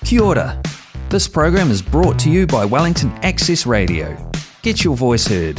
Kia ora. This program is brought to you by Wellington Access Radio. Get your voice heard.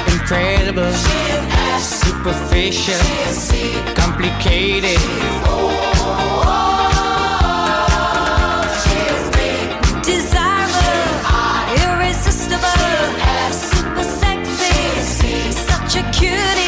Incredible, superficial, complicated. Desirable, irresistible, super sexy, such a cutie.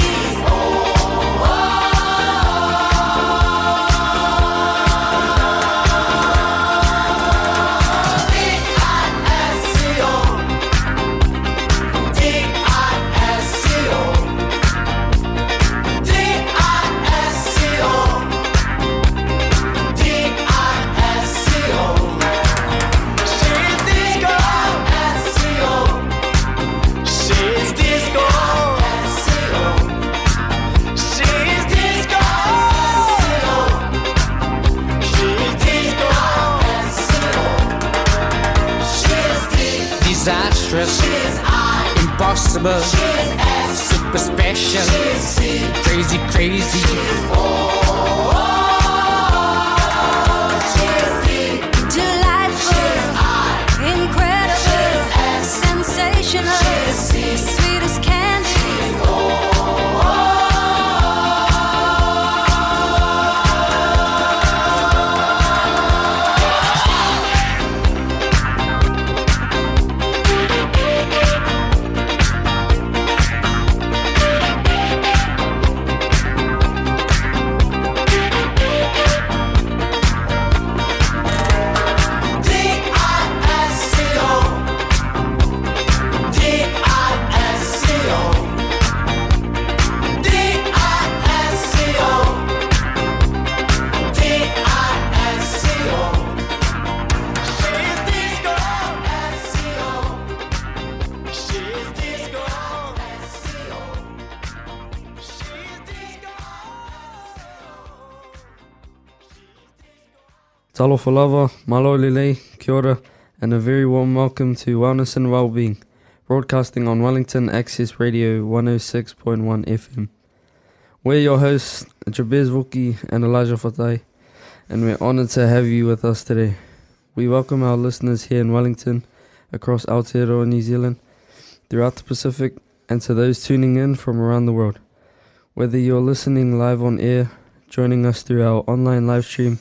Disastrous, impossible, super special, crazy, crazy. Delightful, incredible, sensational, sweet as candy. Talo Falava, Malo Lile, Kia ora, and a very warm welcome to Wellness and Wellbeing, broadcasting on Wellington Access Radio 106.1 FM. We're your hosts, Jabez Vuki and Elijah Fatai, and we're honoured to have you with us today. We welcome our listeners here in Wellington, across Aotearoa, New Zealand, throughout the Pacific, and to those tuning in from around the world. Whether you're listening live on air, joining us through our online live stream,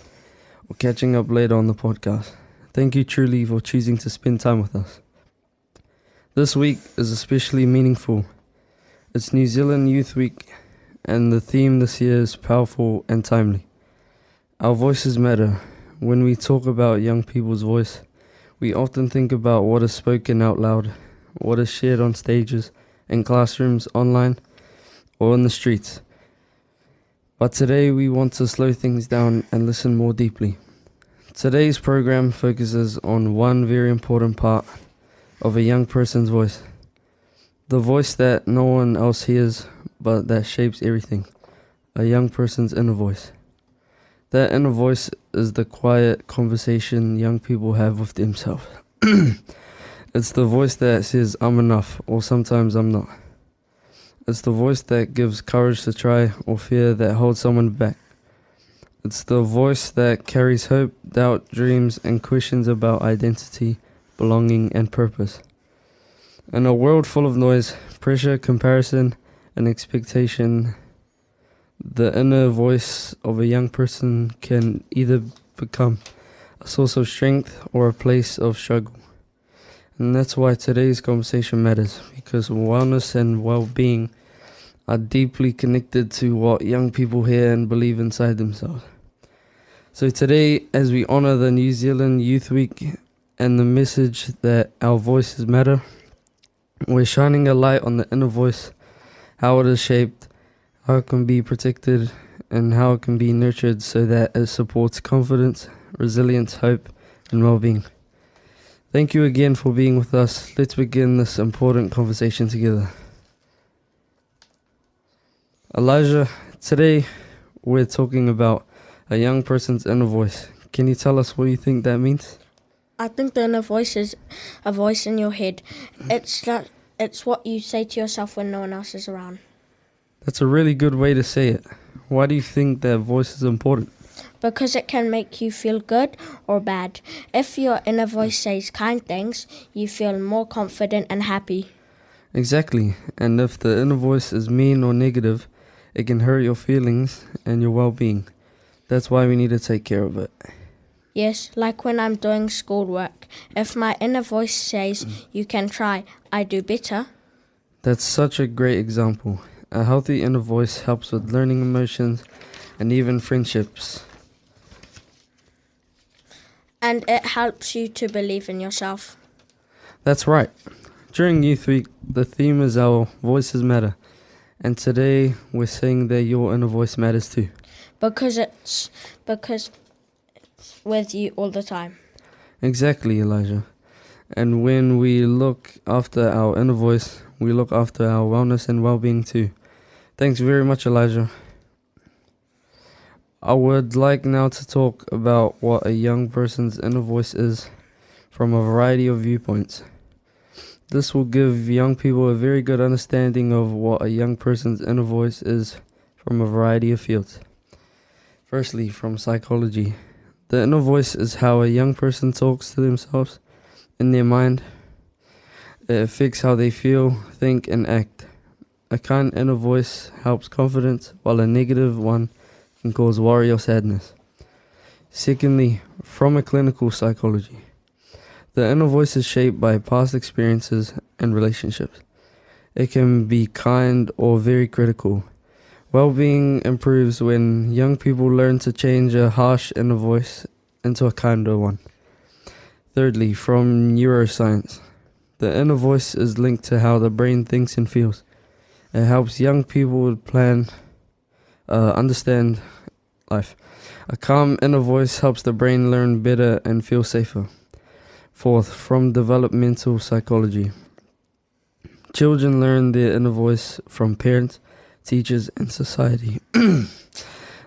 or catching up later on the podcast, thank you truly for choosing to spend time with us. This week is especially meaningful. It's New Zealand Youth Week, and the theme this year is powerful and timely. Our voices matter. When we talk about young people's voice, we often think about what is spoken out loud, what is shared on stages, in classrooms, online, or in the streets. But today we want to slow things down and listen more deeply. Today's program focuses on one very important part of a young person's voice. The voice that no one else hears, but that shapes everything. A young person's inner voice. That inner voice is the quiet conversation young people have with themselves. It's the voice that says, I'm enough, or sometimes I'm not. It's the voice that gives courage to try, or fear that holds someone back. It's the voice that carries hope, doubt, dreams, and questions about identity, belonging, and purpose. In a world full of noise, pressure, comparison, an expectation. The inner voice of a young person can either become a source of strength or a place of struggle. And that's why today's conversation matters, because wellness and well-being are deeply connected to what young people hear and believe inside themselves. So today, as we honor the New Zealand Youth Week and the message that our voices matter, we're shining a light on the inner voice, how it is shaped, how it can be protected, and how it can be nurtured so that it supports confidence, resilience, hope, and well-being. Thank you again for being with us. Let's begin this important conversation together. Elijah, today we're talking about a young person's inner voice. Can you tell us what you think that means? I think the inner voice is a voice in your head. It's what you say to yourself when no one else is around. That's a really good way to say it. Why do you think that voice is important? Because it can make you feel good or bad. If your inner voice says kind things, you feel more confident and happy. Exactly. And if the inner voice is mean or negative, it can hurt your feelings and your well-being. That's why we need to take care of it. Yes, like when I'm doing schoolwork. If my inner voice says, you can try, I do better. That's such a great example. A healthy inner voice helps with learning emotions and even friendships. And it helps you to believe in yourself. That's right. During Youth Week, the theme is Our Voices Matter. And today we're saying that your inner voice matters too. Because it's with you all the time. Exactly, Elijah. And when we look after our inner voice, we look after our wellness and well-being too. Thanks very much, Elijah. I would like now to talk about what a young person's inner voice is from a variety of viewpoints. This will give young people a very good understanding of what a young person's inner voice is from a variety of fields. Firstly, from psychology. The inner voice is how a young person talks to themselves in their mind. It affects how they feel, think, and act. A kind inner voice helps confidence, while a negative one can cause worry or sadness. Secondly, from a clinical psychology. The inner voice is shaped by past experiences and relationships. It can be kind or very critical. Well-being improves when young people learn to change a harsh inner voice into a kinder one. Thirdly, from neuroscience. The inner voice is linked to how the brain thinks and feels. It helps young people plan, understand life. A calm inner voice helps the brain learn better and feel safer. Fourth, from developmental psychology. Children learn their inner voice from parents, teachers, and society.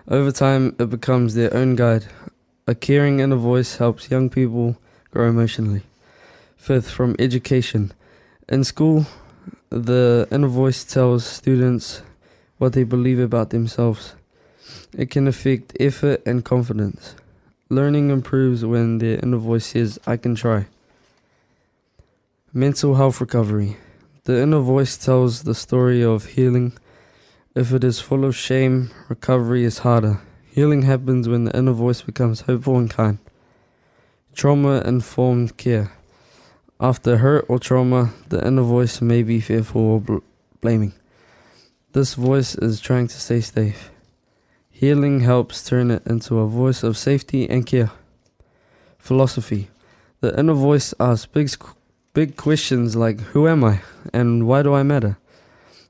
Over time, it becomes their own guide. A caring inner voice helps young people grow emotionally. Fifth, from education. In school, the inner voice tells students what they believe about themselves. It can affect effort and confidence. Learning improves when their inner voice says, I can try. Mental health recovery. The inner voice tells the story of healing. If it is full of shame, recovery is harder. Healing happens when the inner voice becomes hopeful and kind. Trauma-informed care. After hurt or trauma, the inner voice may be fearful or blaming. This voice is trying to stay safe. Healing helps turn it into a voice of safety and care. Philosophy. The inner voice asks big questions like, who am I and why do I matter?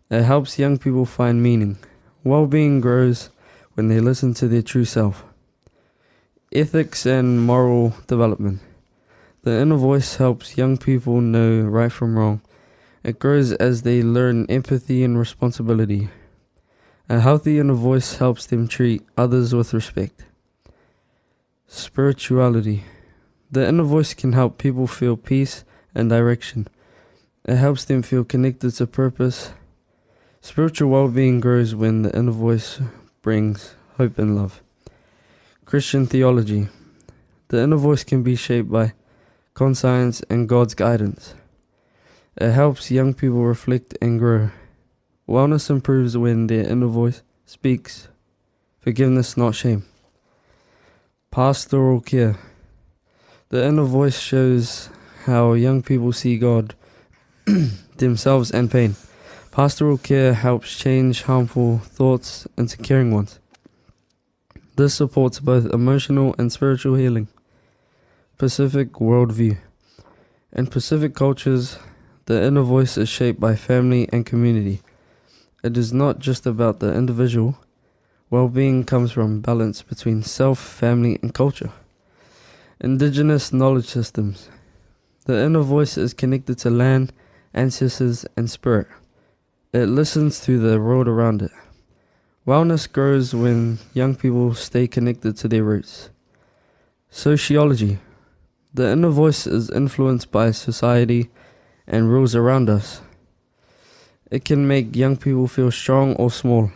It helps young people find meaning. Well-being grows when they listen to their true self. Ethics and moral development. The inner voice helps young people know right from wrong. It grows as they learn empathy and responsibility. A healthy inner voice helps them treat others with respect. Spirituality. The inner voice can help people feel peace and direction. It helps them feel connected to purpose. Spiritual well-being grows when the inner voice brings hope and love. Christian theology. The inner voice can be shaped by conscience and God's guidance. It helps young people reflect and grow. Wellness improves when their inner voice speaks forgiveness, not shame. Pastoral care. The inner voice shows how young people see God, themselves, and pain. Pastoral care helps change harmful thoughts into caring ones. This supports both emotional and spiritual healing. Pacific worldview. In Pacific cultures, the inner voice is shaped by family and community. It is not just about the individual. Well-being comes from balance between self, family, and culture. Indigenous knowledge systems. The inner voice is connected to land, ancestors, and spirit. It listens to the world around it. Wellness grows when young people stay connected to their roots. Sociology. The inner voice is influenced by society and rules around us. It can make young people feel strong or small.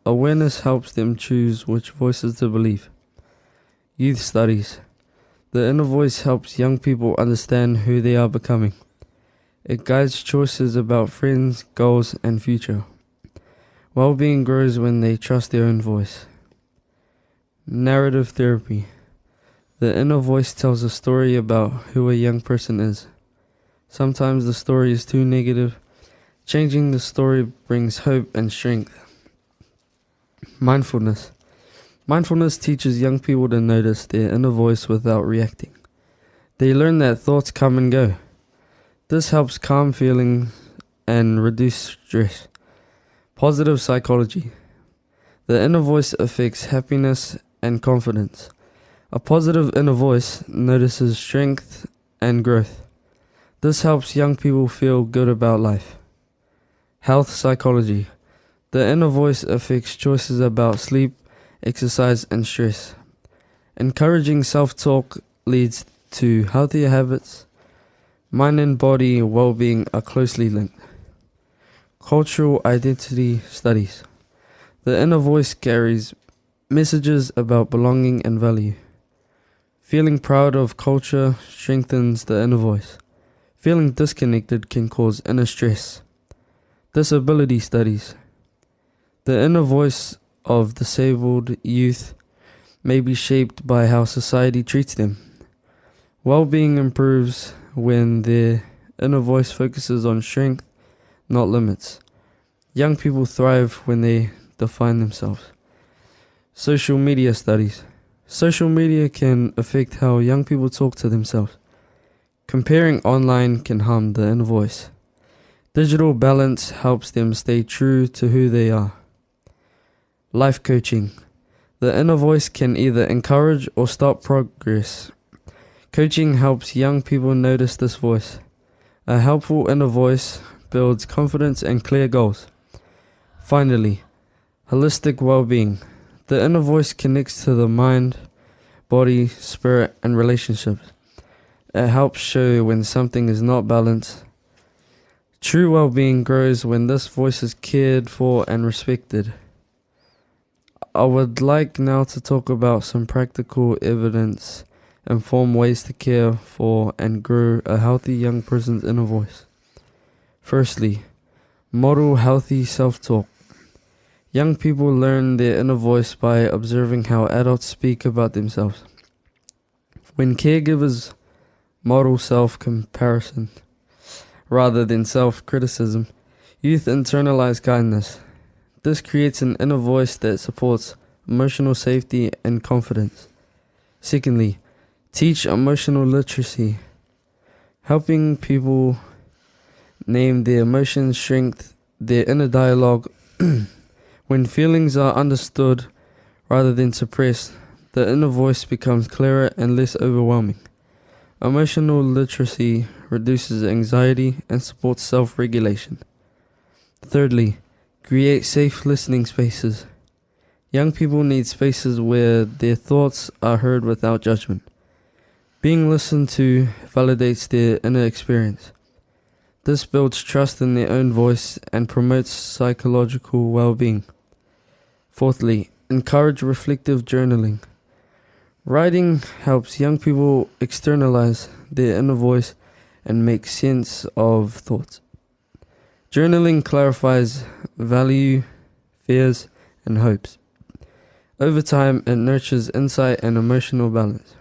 Awareness helps them choose which voices to believe. Youth studies. The inner voice helps young people understand who they are becoming. It guides choices about friends, goals, and future. Well-being grows when they trust their own voice. Narrative therapy. The inner voice tells a story about who a young person is. Sometimes the story is too negative. Changing the story brings hope and strength. Mindfulness. Mindfulness teaches young people to notice their inner voice without reacting. They learn that thoughts come and go. This helps calm feelings and reduce stress. Positive psychology. The inner voice affects happiness and confidence. A positive inner voice notices strength and growth. This helps young people feel good about life. Health psychology. The inner voice affects choices about sleep, exercise, and stress. Encouraging self-talk leads to healthier habits. Mind and body well-being are closely linked. Cultural identity studies. The inner voice carries messages about belonging and value. Feeling proud of culture strengthens the inner voice. Feeling disconnected can cause inner stress. Disability studies. The inner voice of disabled youth may be shaped by how society treats them. Well-being improves when their inner voice focuses on strength, not limits. Young people thrive when they define themselves. Social media studies. Social media can affect how young people talk to themselves. Comparing online can harm the inner voice. Digital balance helps them stay true to who they are. Life coaching. The inner voice can either encourage or stop progress. Coaching helps young people notice this voice. A helpful inner voice builds confidence and clear goals. Finally, holistic well-being. The inner voice connects to the mind, body, spirit, and relationships. It helps show when something is not balanced. True well-being grows when this voice is cared for and respected. I would like now to talk about some practical evidence-informed ways to care for and grow a healthy young person's inner voice. Firstly, model healthy self-talk. Young people learn their inner voice by observing how adults speak about themselves. When caregivers model self-comparison rather than self-criticism, youth internalize kindness. This creates an inner voice that supports emotional safety and confidence. Secondly, teach emotional literacy. Helping people name their emotions strengthens their inner dialogue. When feelings are understood rather than suppressed, the inner voice becomes clearer and less overwhelming. Emotional literacy reduces anxiety and supports self-regulation. Thirdly, create safe listening spaces. Young people need spaces where their thoughts are heard without judgment. Being listened to validates their inner experience. This builds trust in their own voice and promotes psychological well-being. Fourthly, encourage reflective journaling. Writing helps young people externalize their inner voice and make sense of thoughts. Journaling clarifies value, fears, and hopes. Over time, it nurtures insight and emotional balance.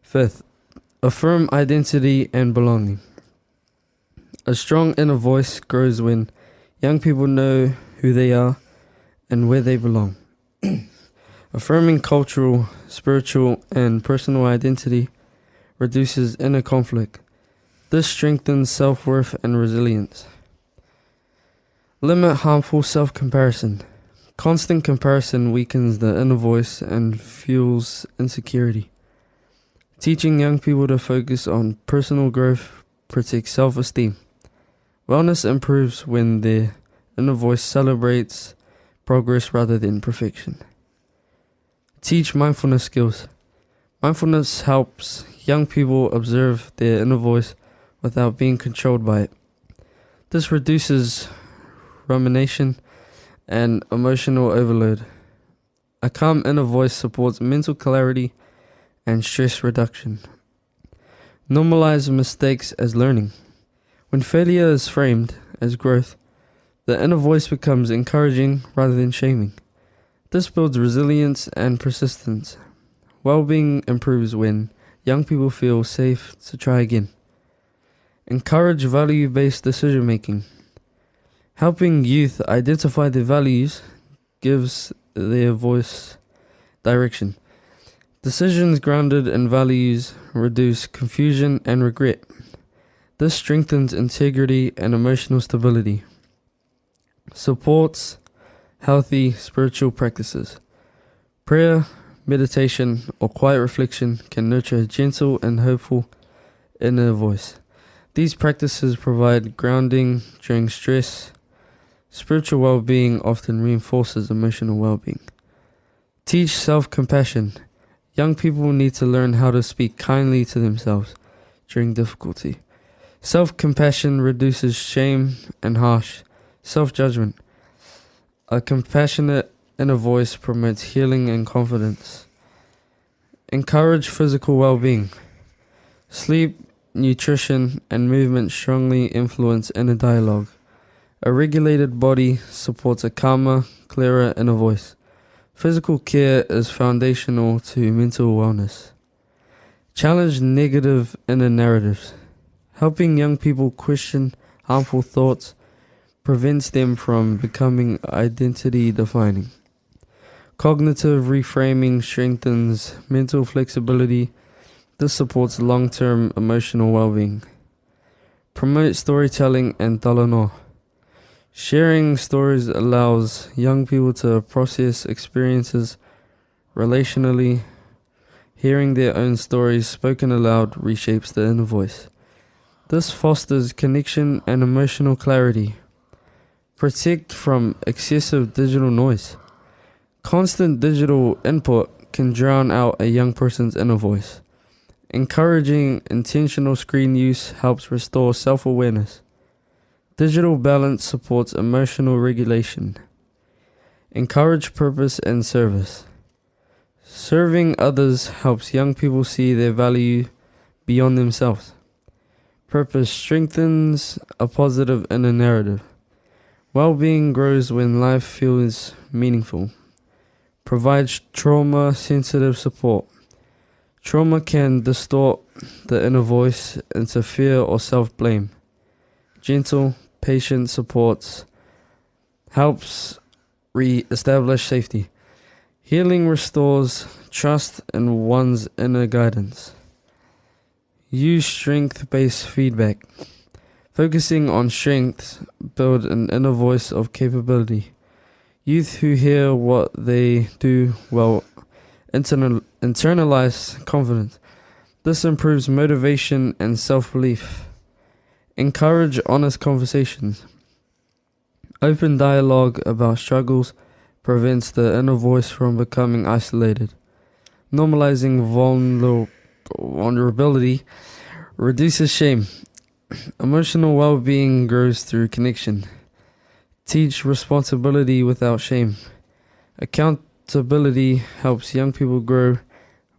Fifth, affirm identity and belonging. A strong inner voice grows when young people know who they are and where they belong. Affirming cultural, spiritual, and personal identity reduces inner conflict. This strengthens self-worth and resilience. Limit harmful self-comparison. Constant comparison weakens the inner voice and fuels insecurity. Teaching young people to focus on personal growth protects self-esteem. Wellness improves when the inner voice celebrates progress rather than perfection. Teach mindfulness skills. Mindfulness helps young people observe their inner voice without being controlled by it. This reduces rumination and emotional overload. A calm inner voice supports mental clarity and stress reduction. Normalize mistakes as learning. When failure is framed as growth, the inner voice becomes encouraging rather than shaming. This builds resilience and persistence. Wellbeing improves when young people feel safe to try again. Encourage value-based decision-making. Helping youth identify their values gives their voice direction. Decisions grounded in values reduce confusion and regret. This strengthens integrity and emotional stability. Supports healthy spiritual practices. Prayer, meditation, or quiet reflection can nurture a gentle and hopeful inner voice. These practices provide grounding during stress. Spiritual well-being often reinforces emotional well-being. Teach self-compassion. Young people need to learn how to speak kindly to themselves during difficulty. Self-compassion reduces shame and harsh self-judgment. A compassionate inner voice promotes healing and confidence. Encourage physical well-being. Sleep, nutrition, and movement strongly influence inner dialogue. A regulated body supports a calmer, clearer inner voice. Physical care is foundational to mental wellness. Challenge negative inner narratives. Helping young people question harmful thoughts prevents them from becoming identity-defining. Cognitive reframing strengthens mental flexibility. This supports long-term emotional well-being. Promote storytelling and talanoa. Sharing stories allows young people to process experiences relationally. Hearing their own stories spoken aloud reshapes the inner voice. This fosters connection and emotional clarity. Protect from excessive digital noise. Constant digital input can drown out a young person's inner voice. Encouraging intentional screen use helps restore self-awareness. Digital balance supports emotional regulation. Encourage purpose and service. Serving others helps young people see their value beyond themselves. Purpose strengthens a positive inner narrative. Well-being grows when life feels meaningful. Provides trauma-sensitive support. Trauma can distort the inner voice into fear or self-blame. Gentle, patient supports helps re-establish safety. Healing restores trust in one's inner guidance. Use strength-based feedback. Focusing on strengths build an inner voice of capability. Youth who hear what they do well internalize confidence. This improves motivation and self-belief. Encourage honest conversations. Open dialogue about struggles prevents the inner voice from becoming isolated. Normalizing vulnerability reduces shame. Emotional well-being grows through connection. Teach responsibility without shame. Accountability helps young people grow,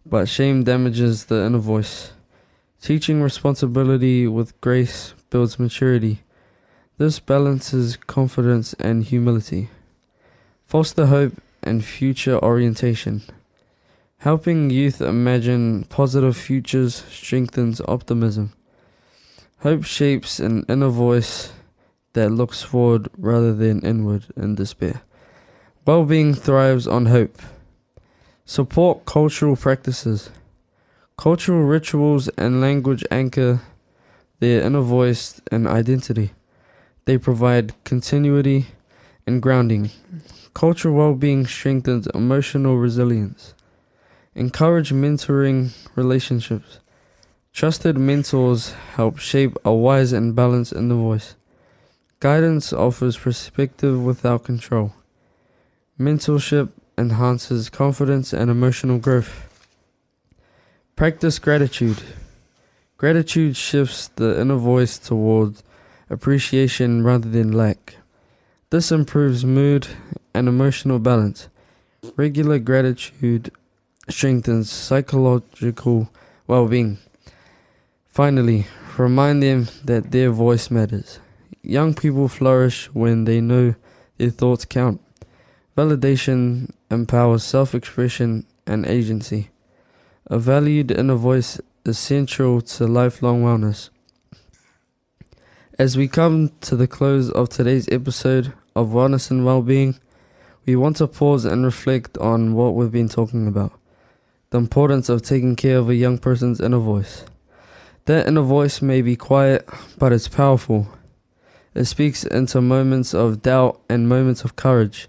but shame damages the inner voice. Teaching responsibility with grace builds maturity. This balances confidence and humility. Foster hope and future orientation. Helping youth imagine positive futures strengthens optimism. Hope shapes an inner voice that looks forward rather than inward in despair. Wellbeing thrives on hope. Support cultural practices. Cultural rituals and language anchor their inner voice and identity. They provide continuity and grounding. Cultural well-being strengthens emotional resilience. Encourage mentoring relationships. Trusted mentors help shape a wise and balanced inner voice. Guidance offers perspective without control. Mentorship enhances confidence and emotional growth. Practice gratitude. Gratitude shifts the inner voice towards appreciation rather than lack. This improves mood and emotional balance. Regular gratitude strengthens psychological well-being. Finally, remind them that their voice matters. Young people flourish when they know their thoughts count. Validation empowers self-expression and agency. A valued inner voice is central to lifelong wellness. As we come to the close of today's episode of Wellness and Wellbeing, we want to pause and reflect on what we've been talking about. The importance of taking care of a young person's inner voice. That inner voice may be quiet, but it's powerful. It speaks into moments of doubt and moments of courage.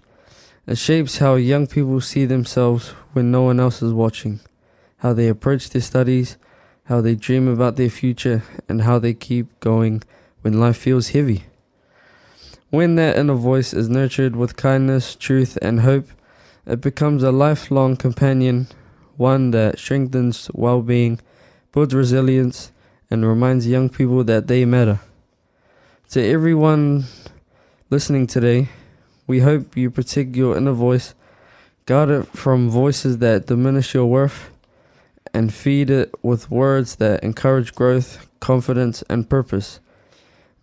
It shapes how young people see themselves when no one else is watching, how they approach their studies, how they dream about their future, and how they keep going when life feels heavy. When that inner voice is nurtured with kindness, truth, and hope, it becomes a lifelong companion, one that strengthens well-being, builds resilience, and reminds young people that they matter. To everyone listening today, we hope you protect your inner voice, guard it from voices that diminish your worth, and feed it with words that encourage growth, confidence, and purpose.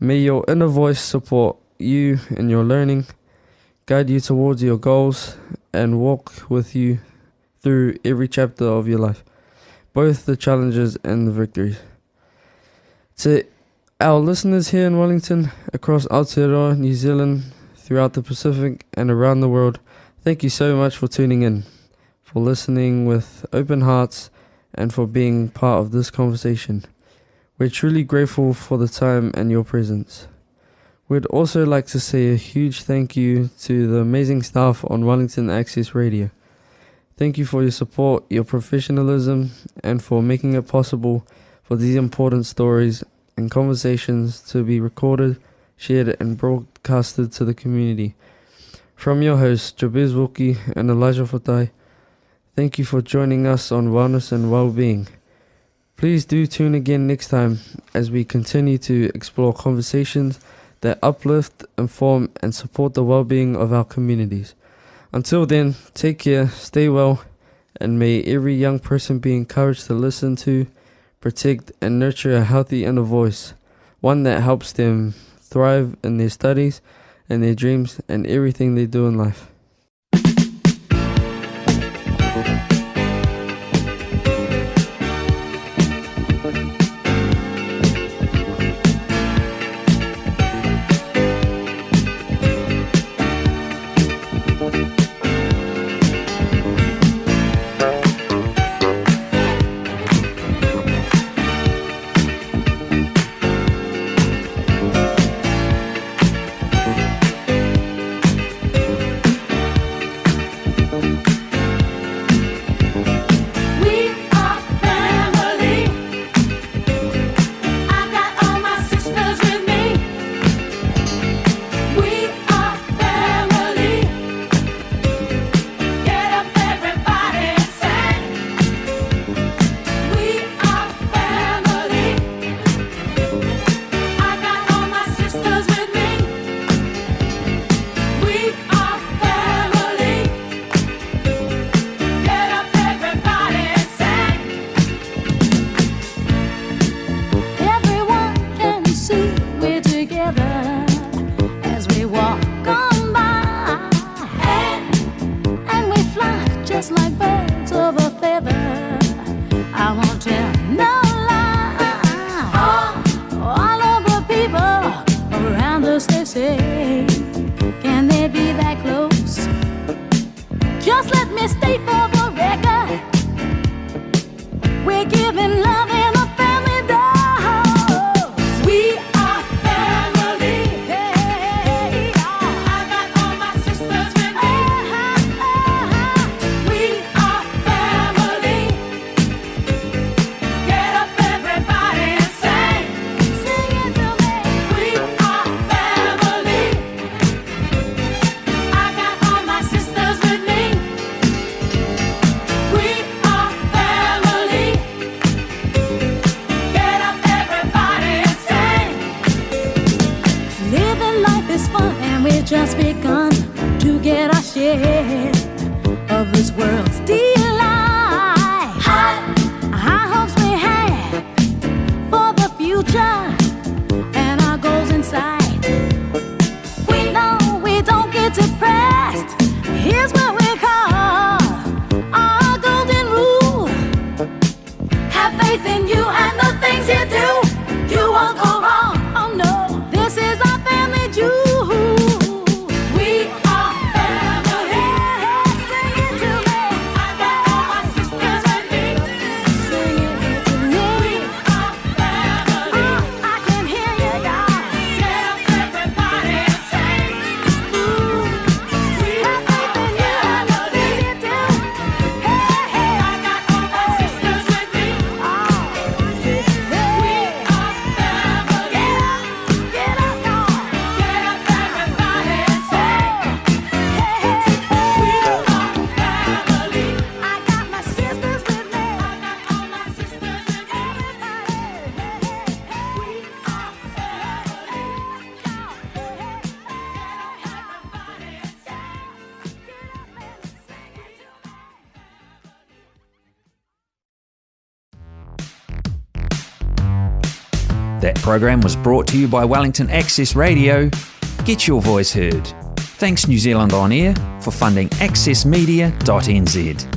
May your inner voice support you in your learning, guide you towards your goals, and walk with you through every chapter of your life, both the challenges and the victories. To our listeners here in Wellington, across Aotearoa, New Zealand, throughout the Pacific, and around the world, thank you so much for tuning in, for listening with open hearts, and for being part of this conversation. We're truly grateful for the time and your presence. We'd also like to say a huge thank you to the amazing staff on Wellington Access Radio. Thank you for your support, your professionalism, and for making it possible for these important stories and conversations to be recorded, shared, and broadcasted to the community. From your hosts, Jabez Wilkie and Elijah Fatai, thank you for joining us on Wellness and Wellbeing. Please do tune again next time as we continue to explore conversations that uplift, inform, and support the well-being of our communities. Until then, take care, stay well, and may every young person be encouraged to listen to, protect, and nurture a healthy inner voice, one that helps them thrive in their studies and their dreams and everything they do in life. first they say, can they be that close? Just let me state for the record, we're giving love in a family dose. We are family. Hey, I got all my sisters with me. We are family. Get up everybody and sing. Sing it to me. We are family. I got all my sisters with me. We are family. Get up everybody and sing. Living life is fun and we've just begun to get our share of this world's delight. High hopes we have for the future and our goals in sight. We know we don't get depressed. Here's what we call our golden rule. Have faith in you and the things you do. You won't go wrong. Oh no, this is our family jewel. We are family. Sing it to me. I got all my sisters with me. Sing it to me. We are family. I can hear you, guys. Get up everybody and sing. We have faith in you and the things you do. Hey, hey, I got all my sisters with me. We are family. Get up, y'all. Get up everybody and sing. Hey, hey, we are family. I got my sisters with me. I got all my sisters with me. Everybody, we are family. That program was brought to you by Wellington Access Radio. Get your voice heard. Thanks New Zealand On Air for funding accessmedia.nz.